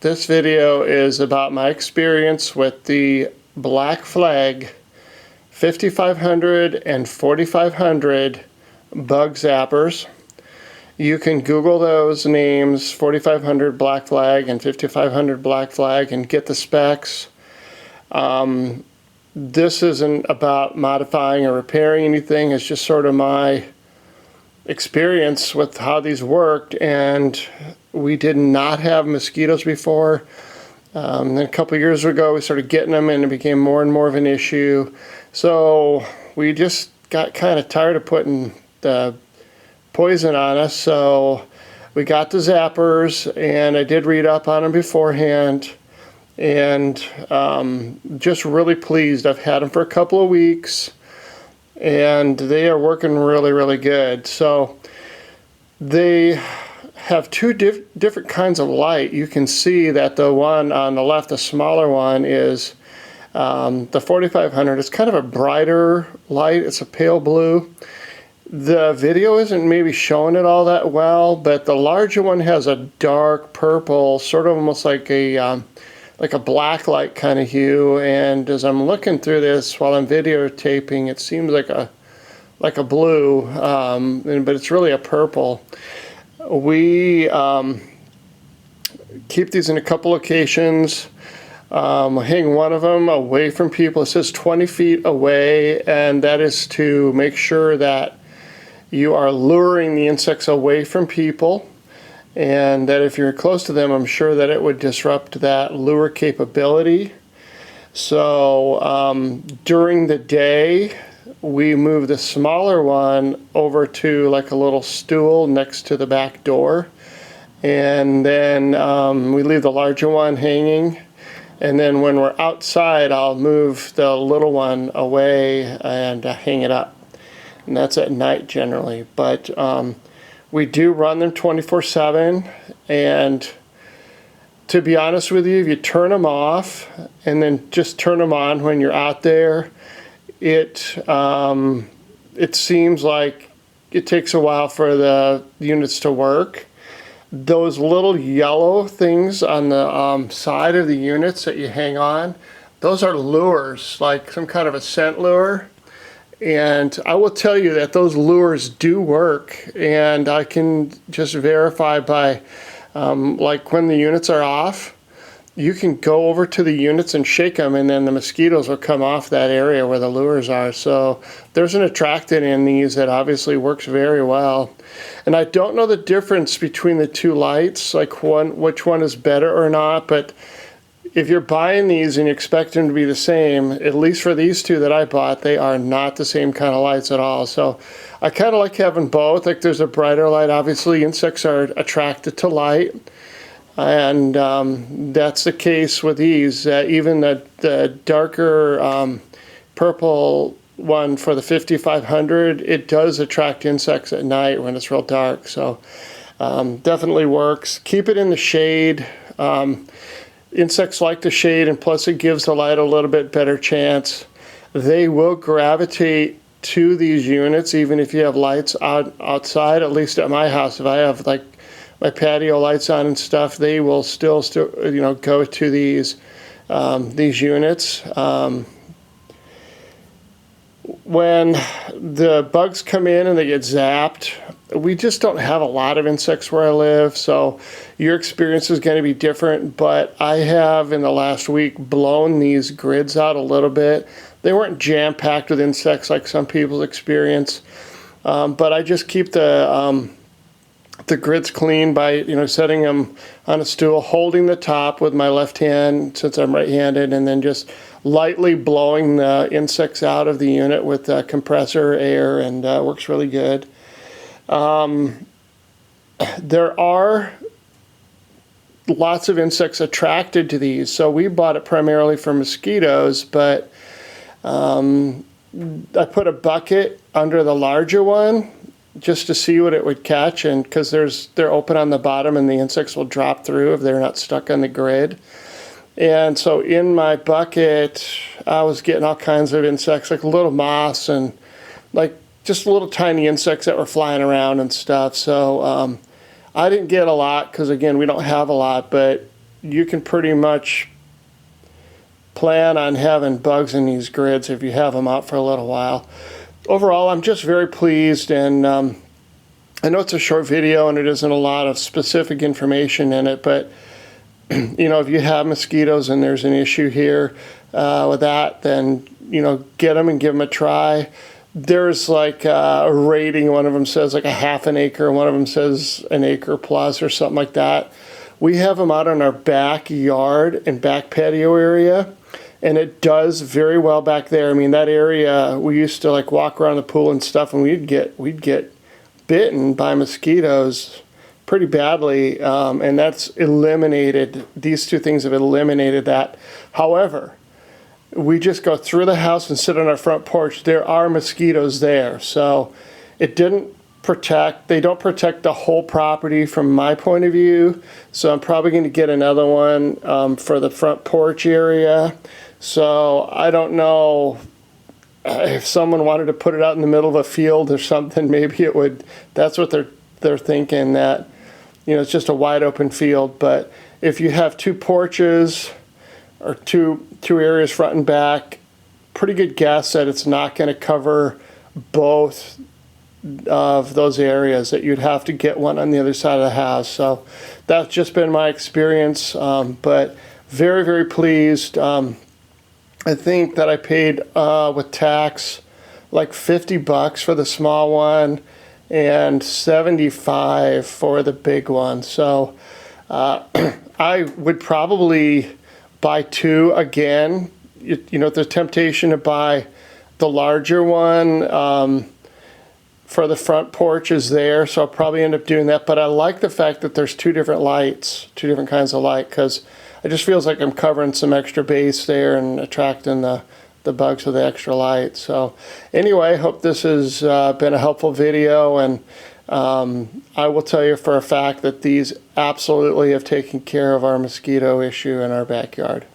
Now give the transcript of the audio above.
This video is about my experience with the Black Flag 5500 and 4500 bug zappers. You can Google those names, 4500 Black Flag and 5500 Black Flag, and get the specs. This isn't about modifying or repairing anything. It's just sort of my experience with how these worked, and we did not have mosquitoes before. Then a couple years ago we started getting them, and it became more and more of an issue. So we just got kind of tired of putting the poison on us, so we got the zappers, and I did read up on them beforehand, and just really pleased. I've had them for a couple of weeks, and they are working really, really good. So they have two different kinds of light. You can see that the one on the left, the smaller one, is the 4500. It's kind of a brighter light. It's a pale blue. The video isn't maybe showing it all that well, but the larger one has a dark purple, sort of almost like a black light kind of hue. And as I'm looking through this while I'm videotaping, it seems like a blue, but it's really a purple. We keep these in a couple locations. Hang one of them away from people. It says 20 feet away, and that is to make sure that you are luring the insects away from people, and that if you're close to them, I'm sure that it would disrupt that lure capability. So during the day, we move the smaller one over to like a little stool next to the back door, and then we leave the larger one hanging. And then when we're outside, I'll move the little one away and hang it up. And that's at night generally. But we do run them 24/7. And to be honest with you, if you turn them off and then just turn them on when you're out there, it seems like it takes a while for the units to work. Those little yellow things on the side of the units that you hang on, those are lures, like some kind of a scent lure. And I will tell you that those lures do work, and I can just verify by like when the units are off, you can go over to the units and shake them, and then the mosquitoes will come off that area where the lures are. So there's an attractant in these that obviously works very well. And I don't know the difference between the two lights, like which one is better or not, but if you're buying these and you expect them to be the same, at least for these two that I bought, they are not the same kind of lights at all. So I kind of like having both. Like there's a brighter light. Obviously insects are attracted to light. And that's the case with these. Even the darker purple one for the 5500, it does attract insects at night when it's real dark. So definitely works. Keep it in the shade. Insects like the shade, and plus it gives the light a little bit better chance. They will gravitate to these units even if you have lights outside. At least at my house, if I have like my patio lights on and stuff, they will still go to these units. When the bugs come in and they get zapped, we just don't have a lot of insects where I live, so your experience is going to be different. But I have in the last week blown these grids out a little bit. They weren't jam-packed with insects like some people's experience, but I just keep the grids clean by setting them on a stool, holding the top with my left hand since I'm right-handed, and then just lightly blowing the insects out of the unit with compressor air, and works really good. There are lots of insects attracted to these, so we bought it primarily for mosquitoes, but I put a bucket under the larger one just to see what it would catch, and because they're open on the bottom and the insects will drop through if they're not stuck on the grid. And so in my bucket, I was getting all kinds of insects, like little moths and like just little tiny insects that were flying around and stuff. So I didn't get a lot because, again, we don't have a lot, but you can pretty much plan on having bugs in these grids if you have them out for a little while. Overall, I'm just very pleased, and I know it's a short video and it isn't a lot of specific information in it, but you know, if you have mosquitoes and there's an issue here with that, then, you know, get them and give them a try. There's like a rating. One of them says like a half an acre. One of them says an acre plus or something like that. We have them out in our backyard and back patio area, and it does very well back there. I mean, that area, we used to like walk around the pool and stuff, and we'd get bitten by mosquitoes pretty badly, and that's eliminated. These two things have eliminated that. However, we just go through the house and sit on our front porch. There are mosquitoes there, so it didn't protect. They don't protect the whole property from my point of view, so I'm probably going to get another one for the front porch area. So I don't know if someone wanted to put it out in the middle of a field or something. Maybe it would. That's what they're thinking, that, you know, it's just a wide open field. But if you have two porches or two areas front and back, pretty good guess that it's not going to cover both of those areas, that you'd have to get one on the other side of the house. So that's just been my experience, but very, very pleased. I think that I paid with tax like $50 for the small one and $75 for the big one. So I would probably buy two again. You know, the temptation to buy the larger one for the front porch is there, so I'll probably end up doing that. But I like the fact that there's two different lights, two different kinds of light, because it just feels like I'm covering some extra base there and attracting the bugs with the extra light. So anyway, hope this has been a helpful video, and I will tell you for a fact that these absolutely have taken care of our mosquito issue in our backyard.